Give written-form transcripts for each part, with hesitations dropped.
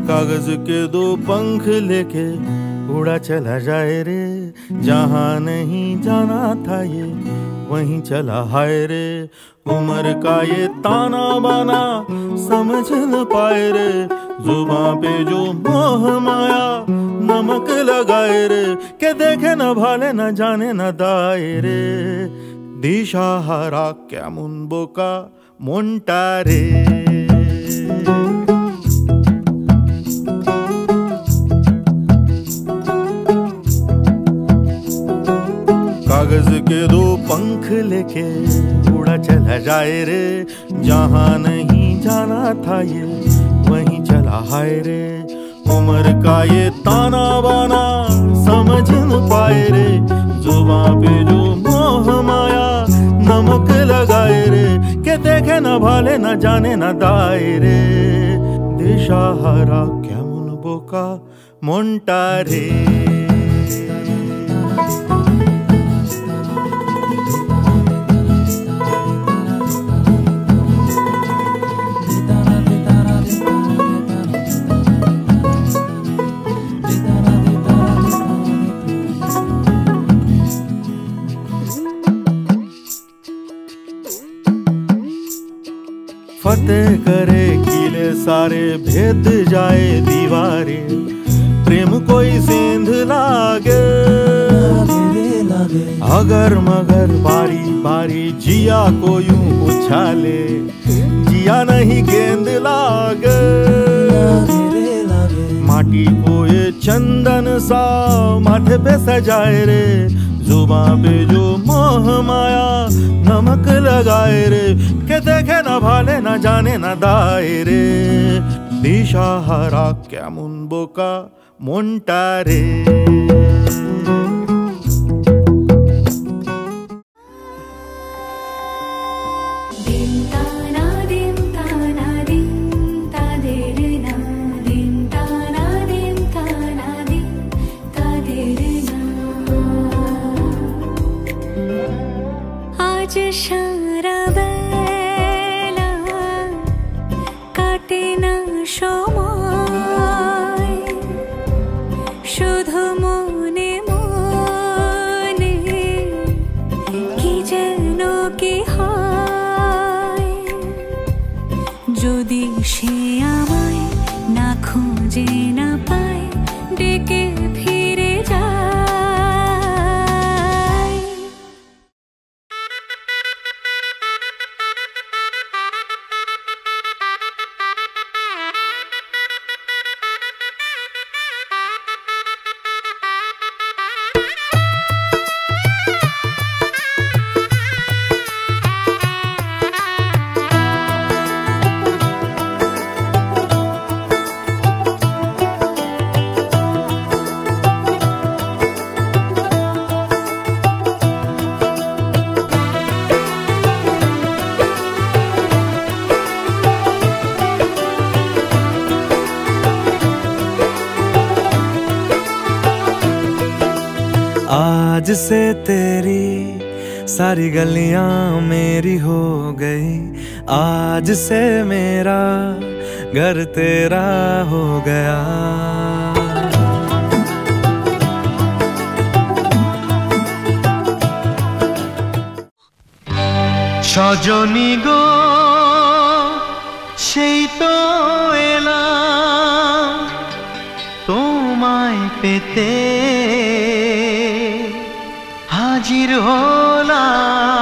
कागज के दो पंख लेके उड़ा चला जाए रे, जहाँ नहीं जाना था ये वहीं चला हाय रे। उम्र का ये ताना बाना समझ न पाए रे, जुबां पे जो मोह माया नमक लगाए रे, के देखे न भाले न जाने न दाए रे। दिशाहारा केमन बोका মনটা রে। कागज के दो पंख लेके उड़ा चला जाए रे, जहां नहीं जाना था ये वहीं चला हाय रे। उम्र का ये ताना बाना समझ न पाए रे, जुबां पे जो मोह माया नमक लगाए रे, के देखे न भाले न जाने न दाए रे। दिशाहारा केमन बोका মনটা রে। फतेह करे किले सारे, भेद जाए दीवारे, प्रेम कोई सेंध लागे अगर मगर बारी बारी, जिया को यूं उछाले जिया नहीं गेंद लागे। माटी को ये चंदन सा माथे पे सजाए रे, जुबां पे जो मोह माया नमक लगाए रे, के देखे न भाले न जाने न दाए रे। दिशाहारा केमन बोका মনটা রে। आज সারা বেলা কাটে না সময়, শুধু মনে মনে কি যেন কি হয়। যদি সে আমায় না খুঁজে না পায়, ডেকে ফিরে যায়। आज से तेरी सारी गलियां मेरी हो गई, आज से मेरा घर तेरा हो गया। সজনী গো সেই তো এলাম তোমায় পেতে, হাজির হলাম।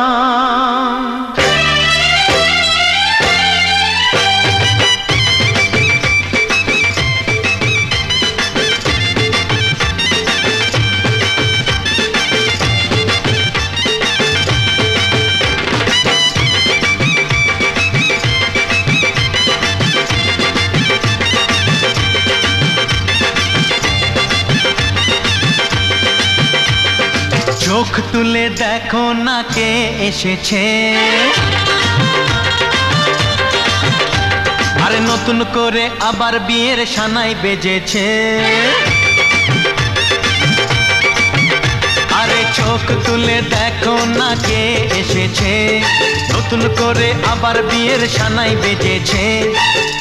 চোখ তুলে দেখো না কে এসেছে, আরে নতুন করে আবার বিয়ের সানাই বেজেছে। আরে চোখ তুলে দেখো না কে এসেছে, নতুন করে আবার বিয়ের সানাই বেজেছে।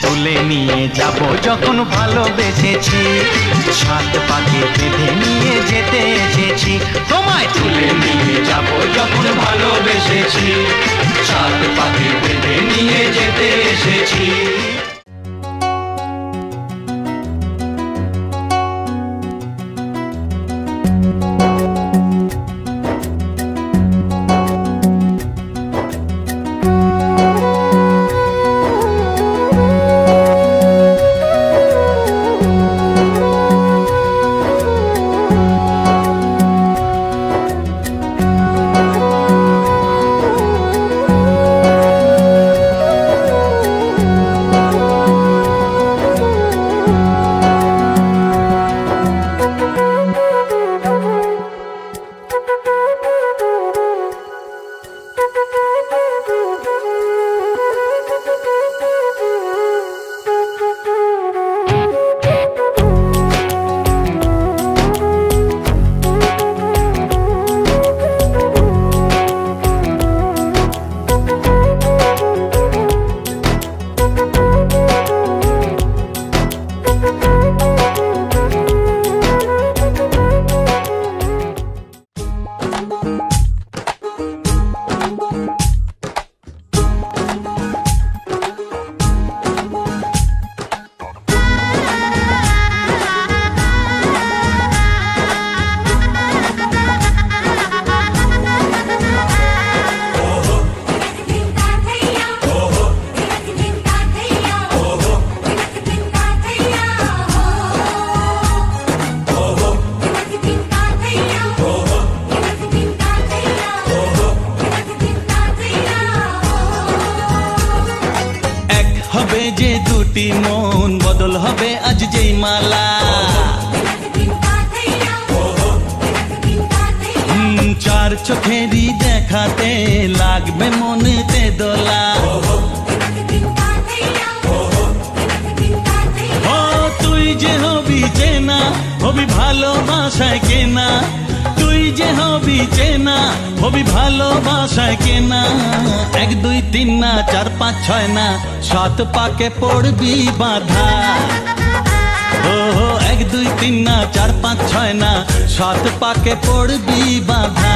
তুলে নিয়ে যাব যখন ভালোবেসেছি, সাত পাকে বেঁধে নিয়ে যেতে এসেছি। তোমায় তুলে নিয়ে যাব যখন ভালোবেসেছি, সাত পাকে বেঁধে নিয়ে যেতে এসেছি। যে দুটি মন বদল হবে আজ যেই মালা, চার চোখেরই দেখাতে লাগবে মনেতে দোলা। ও তুই যে হবি চেনা, হবি ভালোবাসায় কেনা, তুই যে হবি চেনা, হবি ভালোবাসায় কেনা। এক দুই তিন না, চার পাঁচ ছয় না, সাত পাকে পড়বি বাঁধা। ও এক দুই তিন না, চার পাঁচ ছয় না, সাত পাকে পড়বি বাঁধা।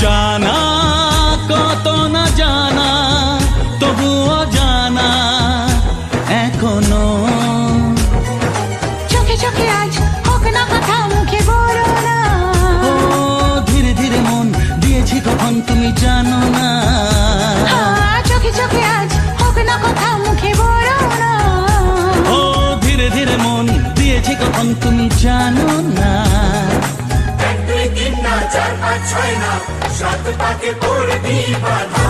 জানা কত না জানা, তবুও জানা এখনো। চোখে চোখে আজ হোক না কথা, মুখে বলো না। ও ধীরে ধীরে মন দিয়েছি কখন তুমি জানো না। চোখে চোখে আজ হোক না কথা, মুখে বলো না। ও ধীরে ধীরে মন দিয়েছি কখন তুমি জানো না। এক দুই তিন না, চার পাঁচ ছয় না, সাত পাকে পড়বি বাঁধা।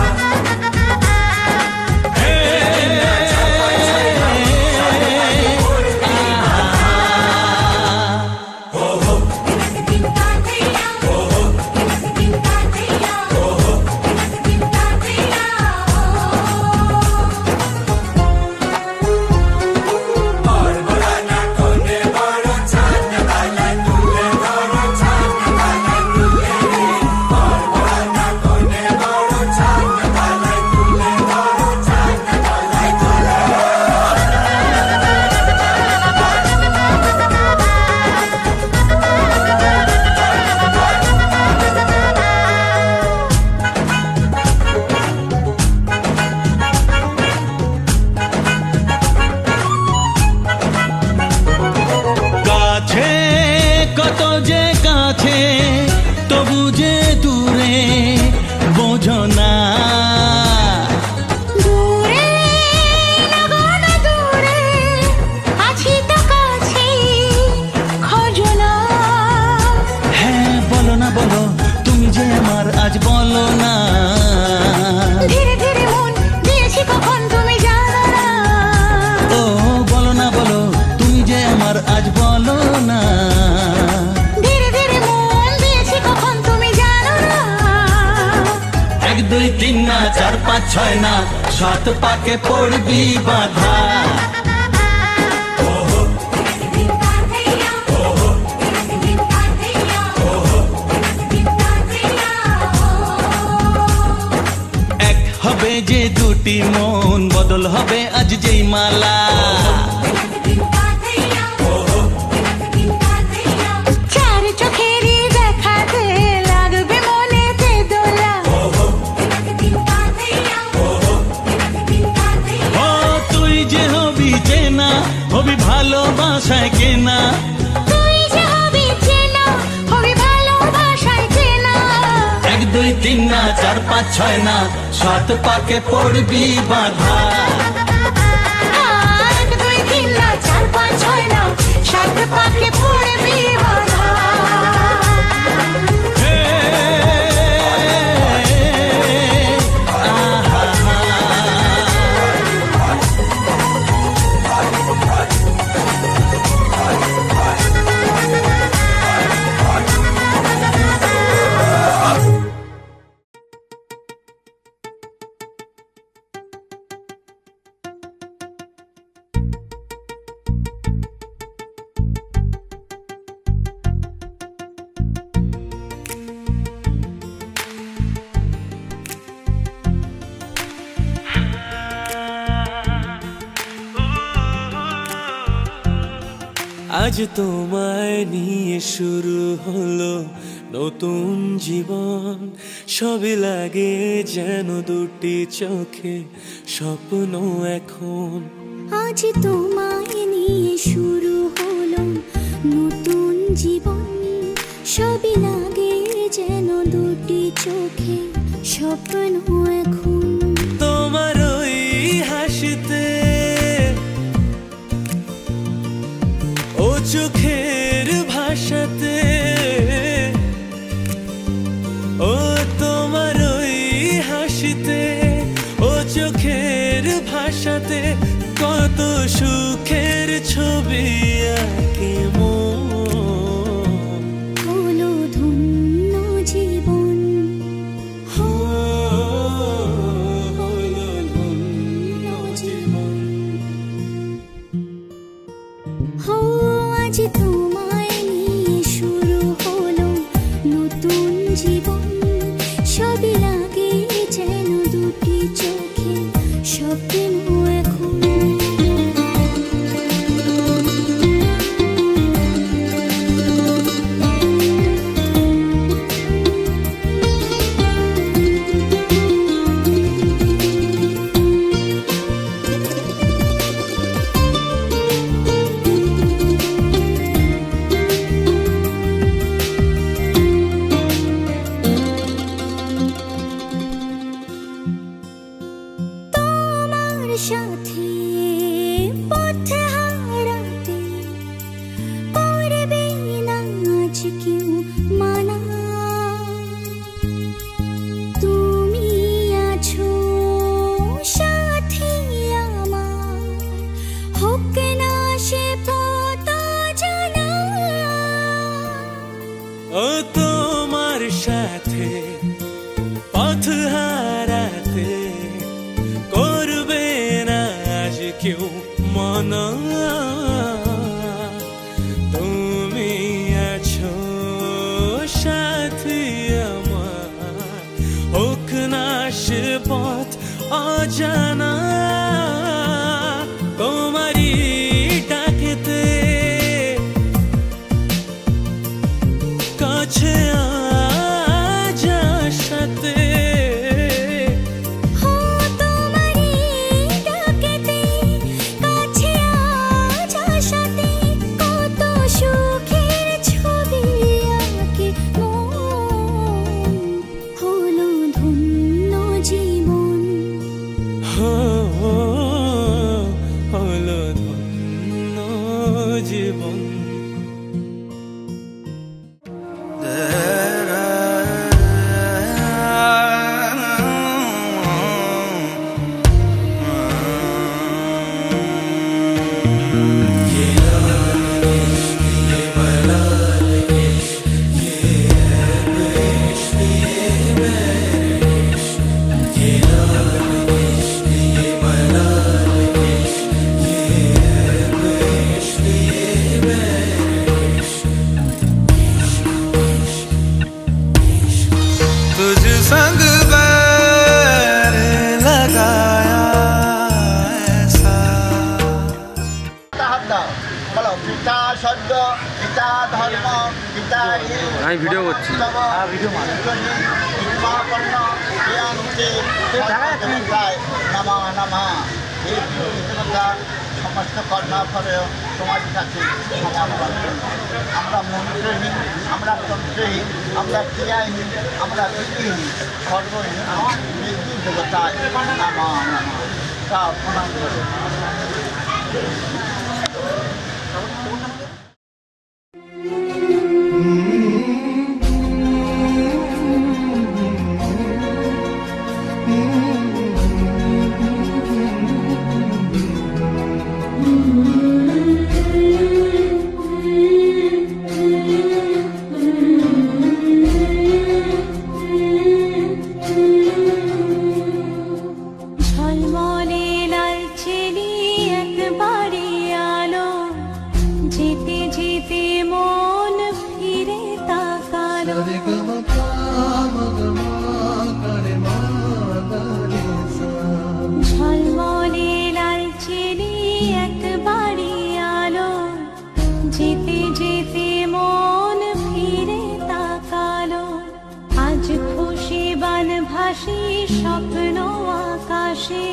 বলো তুমি যে আমার আজ বলো না। ধীরে ধীরে মন দিয়েছি কখন তুমি জানো না। ও বলো না বলো তুমি যে আমার আজ বলো না। ধীরে ধীরে মন দিয়েছি কখন তুমি জানো না। 1 2 3 না 4 5 6 না 7 পাকে পড়বি বাধা। এক হবে যে দুটি মন বদল হবে আজ যেই মালা। চার চোখেরই দেখাতে লাগবে মনেতে দোলা। ও তুই যে হবি চেনা হবি ভালোবাসায় কেনা। তুই যে হবি চেনা হবি ভালোবাসায় চেনা। 1 2 3 না 4 5 6 না 7 পাকে পড়বি বাধা। 1 2 3 না 4 5 6 না 7 পাকে পড়বি বাধা। আজ তোমায় নিয়ে শুরু হলো নতুন জীবন। সবই লাগে যেন দুটি চোখে স্বপ্ন এখন। আজ তোমায় নিয়ে শুরু হলো নতুন জীবন। সবই লাগে যেন দুটি চোখে স্বপ্ন এখন। তোমার ওই হাসিতে ও চোখের ভাষাতে ও তোমার ওই হাসিতে ও চোখের ভাষাতে কত সুখের ছবি আঁকে মন। হলো ধন্য জীবন। হলো ধন্য জীবন। হো আজ তোমায় নিয়ে শুরু হলো নতুন জীবন। সবই লাগে যেন দুটি চোখে স্বপ্ন এখন। তোমার সাথে পথ হারাতে পারবে না আজ কেউ মানা। তুমি আছো সাথী আমার, হোক না সে পথ জানা। ও তোমার সাথে পথ হারাতে করবে না আজ কেউ মনা। তুমি আছো সাথী আমার, হোক না সে পথ অজানা। তোমারই ডাকেতে কাছে আজ সাথে হো তোমারই ডাকেতে কাছে আজ আসাতে কত সুখের ছবি আঁকে মন। হলো ধন্য জীবন। হো আমি ভিডিও করছি। ভিডিও সমস্ত কর্মফলেও তোমার কাছে সমর্পণ করি। আমরা মন্ত্রহীন, আমরা তন্ত্রহীন, আমরা ক্রিয়াহীন, আমরা বিধিহীন, সর্বহীন মৃত্যু দেবতায় নামা নামা তা প্রণাম করে। স্বপ্ন আকাশে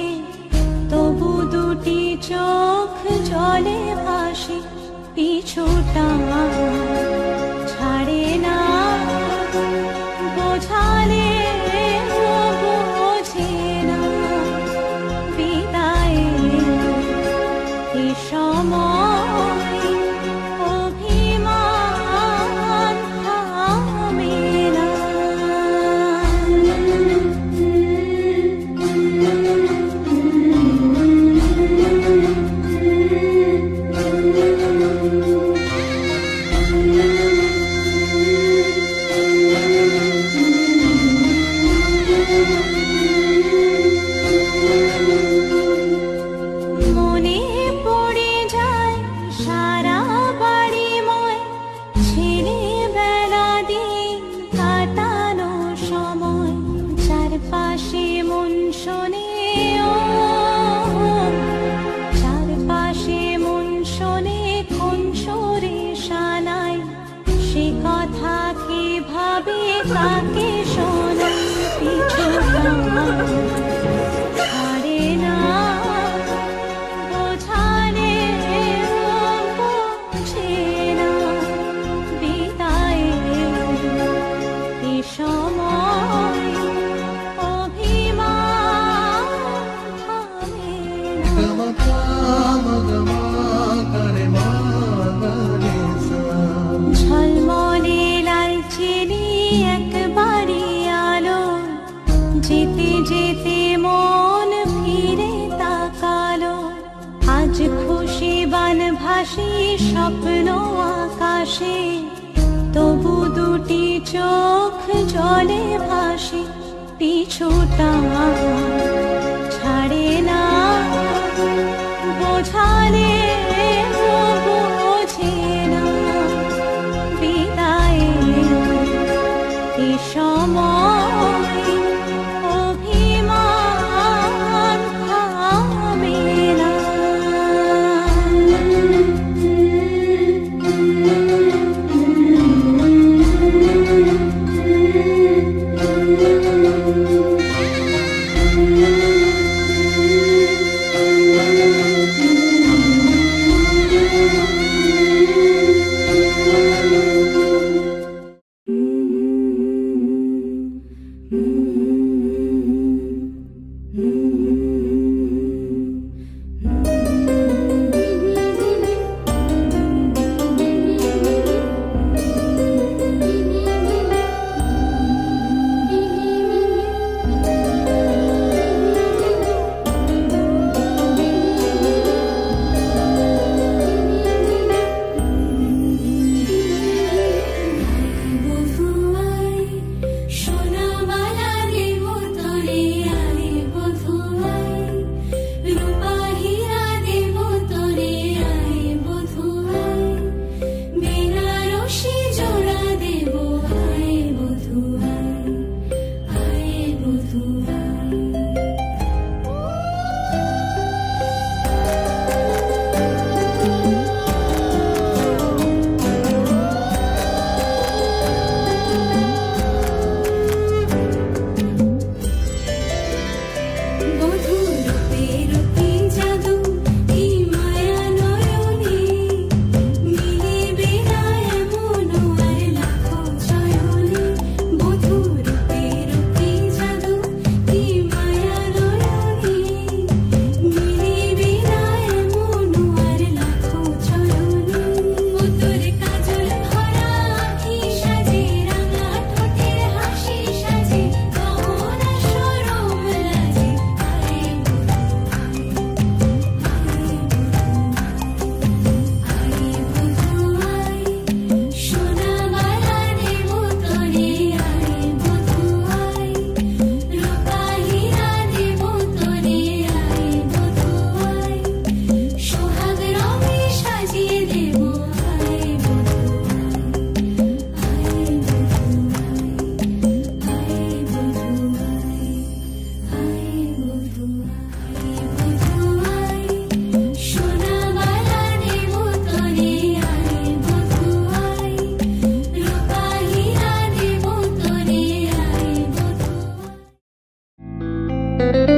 তবু দুটি চোখ জলে ভাসে, পিছুটা ছাড়ে না বোঝালে বোঝে না বিদায় এ সময় অভিমান থামে না। কাকে শোনাই পিছুটা ছাড়ে না বোঝালে বোঝে না বিদায় এ সময় অভিমান থামে না। ঝলমলে লালচেলি একবারই আলো, যেতে যেতে মন ফিরে তাকালো। আজ খুশি বান ভাসি স্বপ্ন আকাশে, তবু দুটি চোখ জলে ভাসে, পিছুটা ছাড়ে না বোঝালে বোঝে না বিদায় এ সময় অভিমান থামে না। Mm-hmm. you.